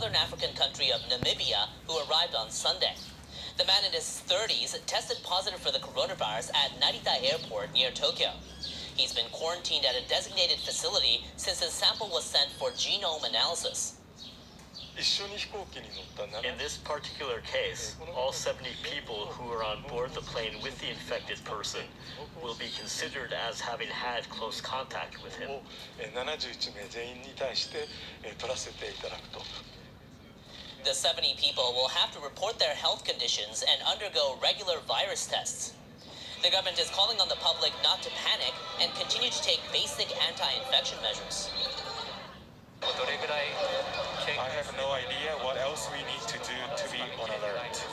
southern African country of Namibia who arrived on Sunday. The man in his 30s tested positive for the coronavirus at Narita Airport near Tokyo. He's been quarantined at a designated facility since his sample was sent for genome analysis. In this particular case, all 70 people who are on board the plane with the infected person will be considered as having had close contact with him. The 70 people will have to report their health conditions and undergo regular virus tests. The government is calling on the public not to panic and continue to take basic anti-infection measures. I have no idea what else we need to do to be on alert.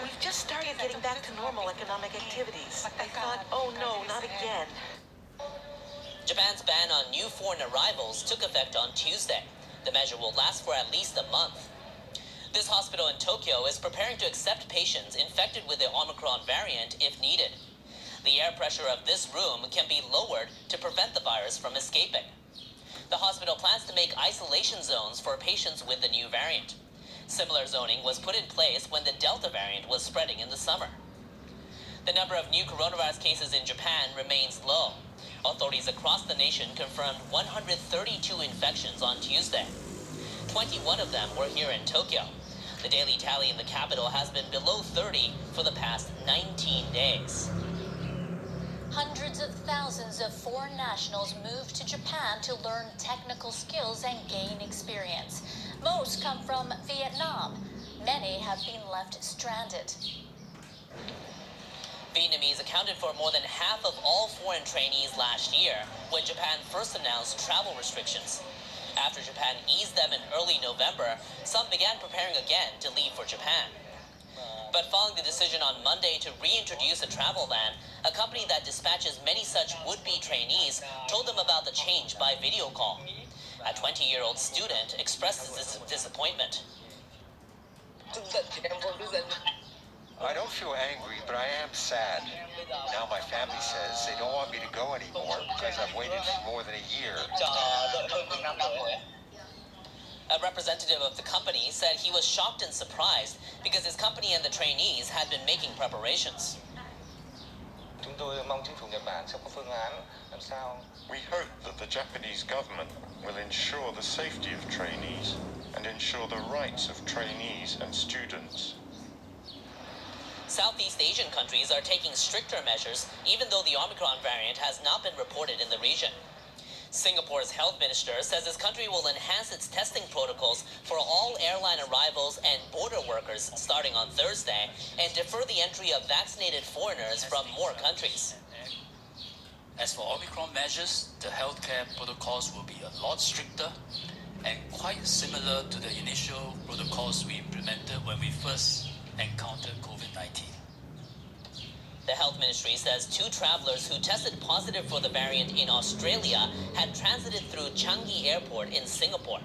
We've just started getting back to normal economic activities. I thought, oh no, not again. Japan's ban on new foreign arrivals took effect on Tuesday. The measure will last for at least a month. This hospital in Tokyo is preparing to accept patients infected with the Omicron variant if needed. The air pressure of this room can be lowered to prevent the virus from escaping. The hospital plans to make isolation zones for patients with the new variant. Similar zoning was put in place when the Delta variant was spreading in the summer. The number of new coronavirus cases in Japan remains low. Authorities across the nation confirmed 132 infections on Tuesday. 21 of them were here in Tokyo. The daily tally in the capital has been below 30 for the past 19 days. Hundreds of thousands of foreign nationals moved to Japan to learn technical skills and gain experience. Most come from Vietnam. Many have been left stranded. Vietnamese accounted for more than half of all foreign trainees last year when Japan first announced travel restrictions. After Japan eased them in early November, some began preparing again to leave for Japan. But following the decision on Monday to reintroduce a travel ban, a company that dispatches many such would-be trainees told them about the change by video call. A 20-year-old student expressed his disappointment. I don't feel angry, but I am sad. Now my family says they don't want me to go anymore because I've waited for more than a year. A representative of the company said he was shocked and surprised because his company and the trainees had been making preparations. We hope that the Japanese government will ensure the safety of trainees and ensure the rights of trainees and students. Southeast Asian countries are taking stricter measures even though the Omicron variant has not been reported in the region. Singapore's health minister says his country will enhance its testing protocols for all airline arrivals and border workers starting on Thursday and defer the entry of vaccinated foreigners from more countries. As for Omicron measures, the healthcare protocols will be a lot stricter and quite similar to the initial protocols we implemented when we first encountered COVID-19. The health ministry says 2 travelers who tested positive for the variant in Australia had transited through Changi Airport in Singapore.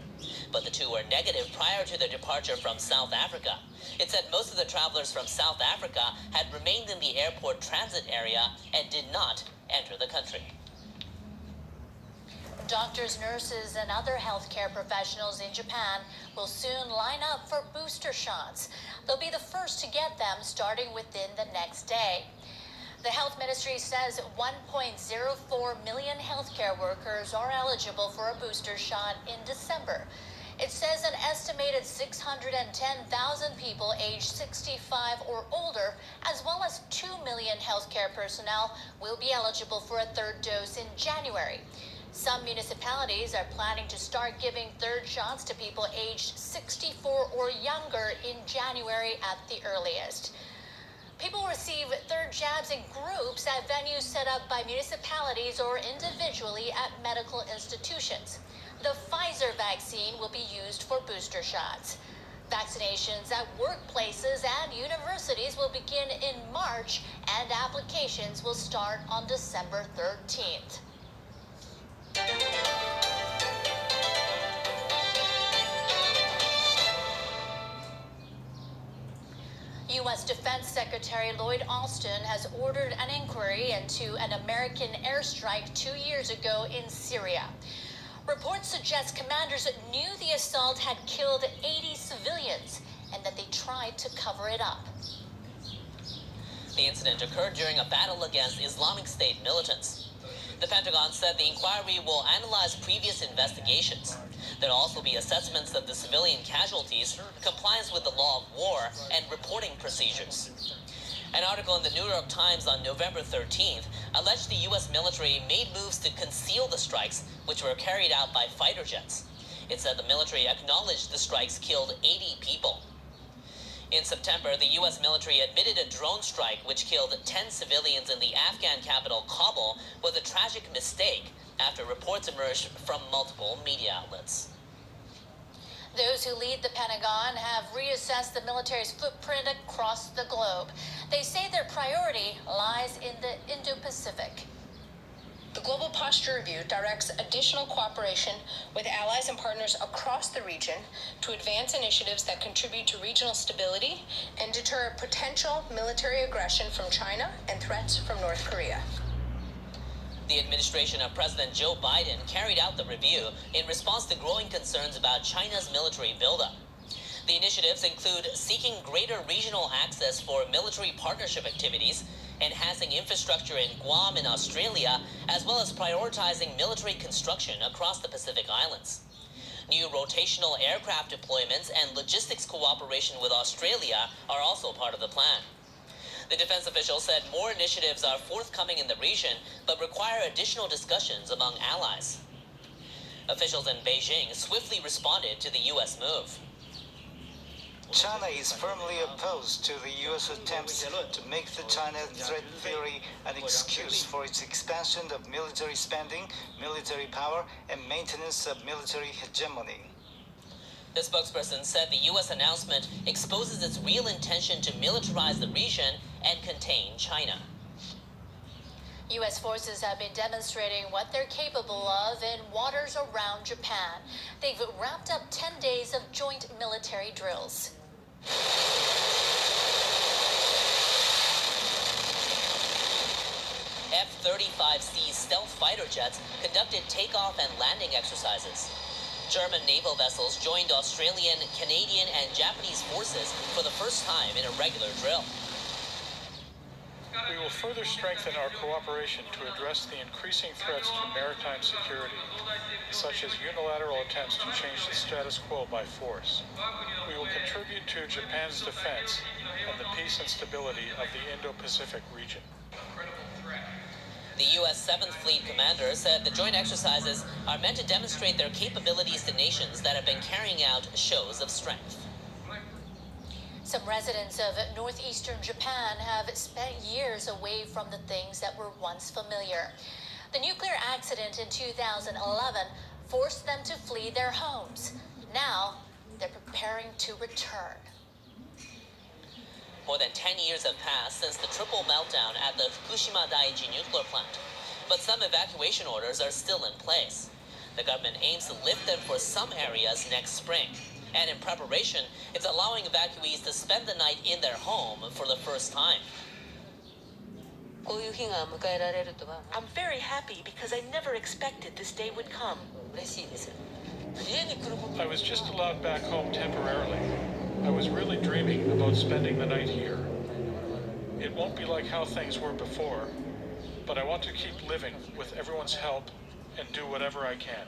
But the 2 were negative prior to their departure from South Africa. It said most of the travelers from South Africa had remained in the airport transit area and did not enter the country. Doctors, nurses, and other healthcare professionals in Japan will soon line up for booster shots. They'll be the first to get them starting within the next day. The health ministry says 1.04 million healthcare workers are eligible for a booster shot in December. It says an estimated 610,000 people aged 65 or older, as well as 2 million healthcare personnel, will be eligible for a 3rd dose in January. Some municipalities are planning to start giving 3rd shots to people aged 64 or younger in January at the earliest. People receive 3rd jabs in groups at venues set up by municipalities or individually at medical institutions. The Pfizer vaccine will be used for booster shots. Vaccinations at workplaces and universities will begin in March, and applications will start on December 13th. U.S. Defense Secretary Lloyd Austin has ordered an inquiry into an American airstrike 2 years ago in Syria. Reports suggest commanders knew the assault had killed 80 civilians and that they tried to cover it up. The incident occurred during a battle against Islamic State militants. The Pentagon said the inquiry will analyze previous investigations. There'll also be assessments of the civilian casualties, compliance with the law of war, and reporting procedures. An article in the New York Times on November 13th alleged the U.S. military made moves to conceal the strikes, which were carried out by fighter jets. It said the military acknowledged the strikes killed 80 people. In September, the U.S. military admitted a drone strike which killed 10 civilians in the Afghan capital Kabul was a tragic mistake after reports emerged from multiple media outlets. Those who lead the Pentagon have reassessed the military's footprint across the globe. They say their priority lies in the Indo-Pacific. The Global Posture Review directs additional cooperation with allies and partners across the region to advance initiatives that contribute to regional stability and deter potential military aggression from China and threats from North Korea. The administration of President Joe Biden carried out the review in response to growing concerns about China's military buildup. The initiatives include seeking greater regional access for military partnership activities, enhancing infrastructure in Guam and Australia, as well as prioritizing military construction across the Pacific Islands. New rotational aircraft deployments and logistics cooperation with Australia are also part of the plan. The defense official said more initiatives are forthcoming in the region, but require additional discussions among allies. Officials in Beijing swiftly responded to the U.S. move. China is firmly opposed to the U.S. attempts to make the China threat theory an excuse for its expansion of military spending, military power, and maintenance of military hegemony. The spokesperson said the U.S. announcement exposes its real intention to militarize the region and contain China. U.S. forces have been demonstrating what they're capable of in waters around Japan. They've wrapped up 10 days of joint military drills. F-35C stealth fighter jets conducted takeoff and landing exercises. German naval vessels joined Australian, Canadian, and Japanese forces for the first time in a regular drill. We will further strengthen our cooperation to address the increasing threats to maritime security, such as unilateral attempts to change the status quo by force. We will contribute to Japan's defense and the peace and stability of the Indo-Pacific region. The U.S. 7th Fleet commander said the joint exercises are meant to demonstrate their capabilities to nations that have been carrying out shows of strength. Some residents of northeastern Japan have spent years away from the things that were once familiar. The nuclear accident in 2011 forced them to flee their homes. Now, they're preparing to return. More than 10 years have passed since the triple meltdown at the Fukushima Daiichi nuclear plant, but some evacuation orders are still in place. The government aims to lift them for some areas next spring, and in preparation, it's allowing evacuees to spend the night in their home for the first time. I'm very happy because I never expected this day would come. I was just allowed back home temporarily. I was really dreaming about spending the night here. It won't be like how things were before, but I want to keep living with everyone's help and do whatever I can.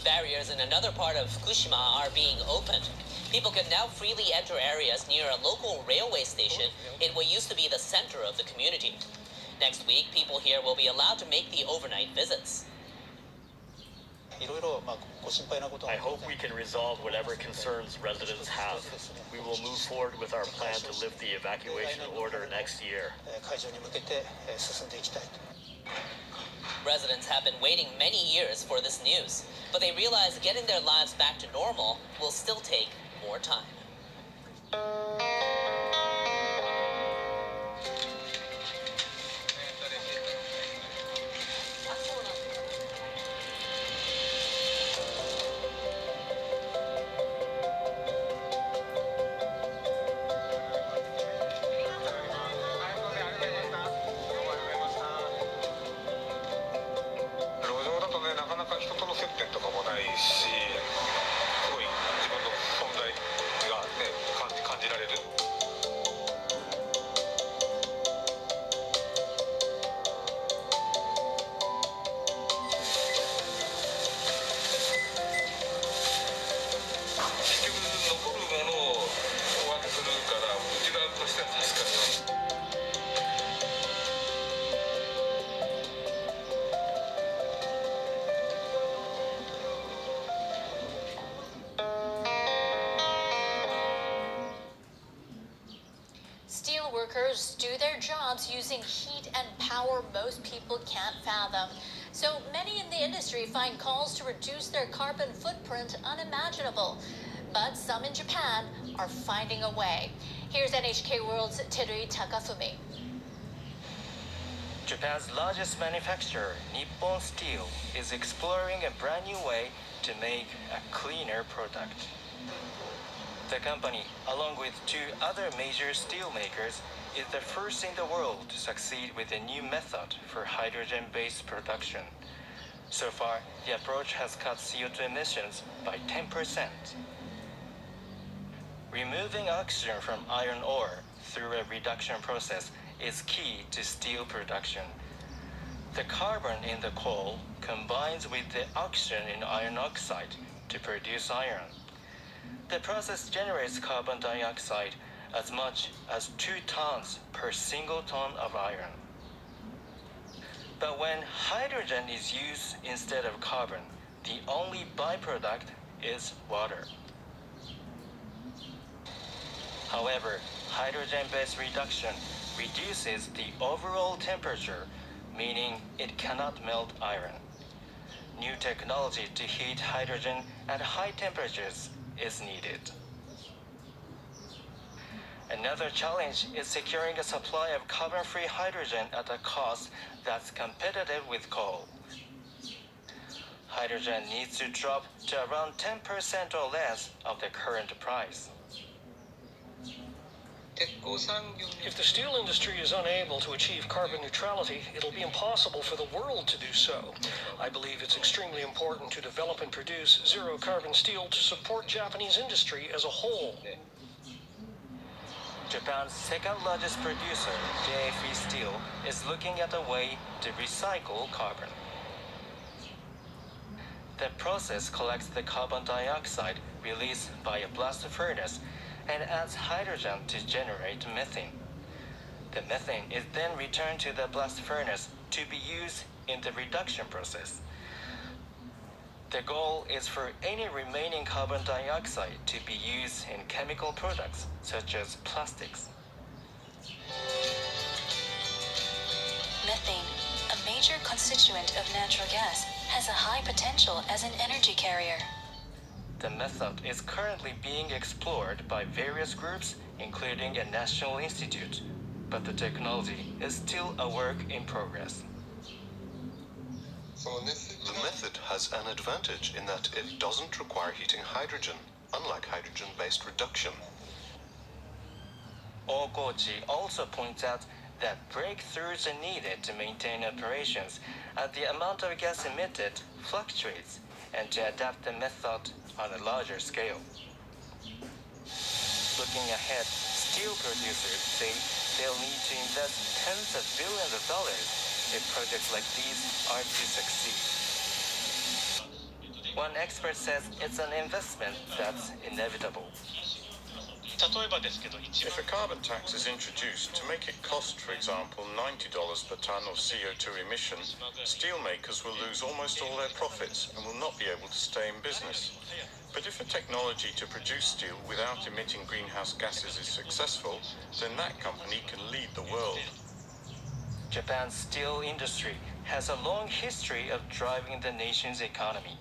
Barriers in another part of Fukushima are being opened. People can now freely enter areas near a local railway station in what used to be the center of the community. Next week, people here will be allowed to make the overnight visits. I hope we can resolve whatever concerns residents have. We will move forward with our plan to lift the evacuation order next year. Residents have been waiting many years for this news, but they realize getting their lives back to normal will still take more time. 人との接点とかもないし、すごい自分の存在がね、感じられる。結局残るものをお分けするから、うちらとしては助かる。Steel workers do their jobs using heat and power most people can't fathom. So many in the industry find calls to reduce their carbon footprint unimaginable. But some in Japan are finding a way. Here's NHK World's Terui Takafumi. Japan's largest manufacturer, Nippon Steel, is exploring a brand new way to make a cleaner product. The company, along with two other major steel makers, is the first in the world to succeed with a new method for hydrogen-based production. So far, the approach has cut CO2 emissions by 10%. Removing oxygen from iron ore through a reduction process is key to steel production. The carbon in the coal combines with the oxygen in iron oxide to produce iron. The process generates carbon dioxide as much as 2 tons per single ton of iron. But when hydrogen is used instead of carbon, the only byproduct is water. However, hydrogen-based reduction reduces the overall temperature, meaning it cannot melt iron. New technology to heat hydrogen at high temperatures is needed. Another challenge is securing a supply of carbon-free hydrogen at a cost that's competitive with coal. Hydrogen needs to drop to around 10% or less of the current price. If the steel industry is unable to achieve carbon neutrality, it'll be impossible for the world to do so. I believe it's extremely important to develop and produce zero-carbon steel to support Japanese industry as a whole. Japan's second-largest producer, JFE Steel, is looking at a way to recycle carbon. The process collects the carbon dioxide released by a blast furnace and adds hydrogen to generate methane. The methane is then returned to the blast furnace to be used in the reduction process. The goal is for any remaining carbon dioxide to be used in chemical products such as plastics. Methane, a major constituent of natural gas, has a high potential as an energy carrier. The method is currently being explored by various groups, including a national institute, but the technology is still a work in progress. The method has an advantage in that it doesn't require heating hydrogen, unlike hydrogen-based reduction. Okochi also points out that breakthroughs are needed to maintain operations as the amount of gas emitted fluctuates and to adapt the method on a larger scale. Looking ahead, steel producers say they'll need to invest tens of billions of dollars if projects like these are to succeed. One expert says it's an investment that's inevitable. If a carbon tax is introduced to make it cost, for example, $90 per ton of CO2 emission, steelmakers will lose almost all their profits and will not be able to stay in business. But if a technology to produce steel without emitting greenhouse gases is successful, then that company can lead the world. Japan's steel industry has a long history of driving the nation's economy.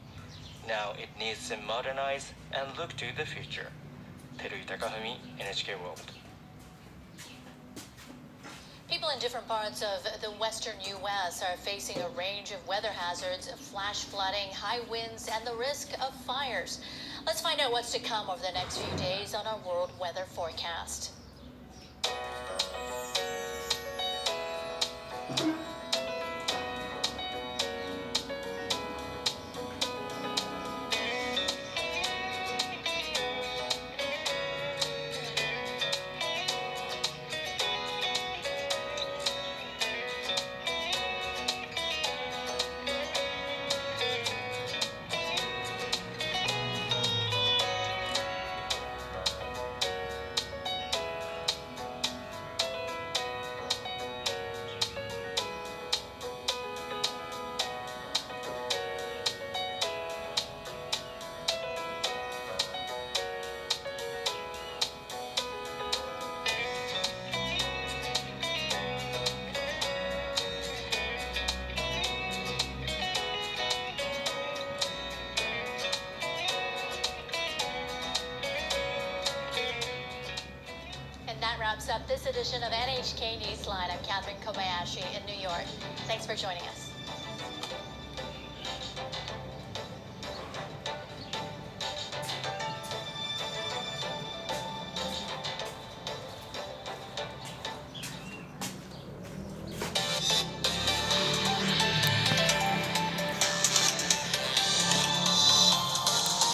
Now it needs to modernize and look to the future. Terui Takafumi, NHK World. People in different parts of the western U.S. are facing a range of weather hazards, flash flooding, high winds, and the risk of fires. Let's find out what's to come over the next few days on our world weather forecast. up this edition of NHK Newsline. I'm Catherine Kobayashi in New York. Thanks for joining us.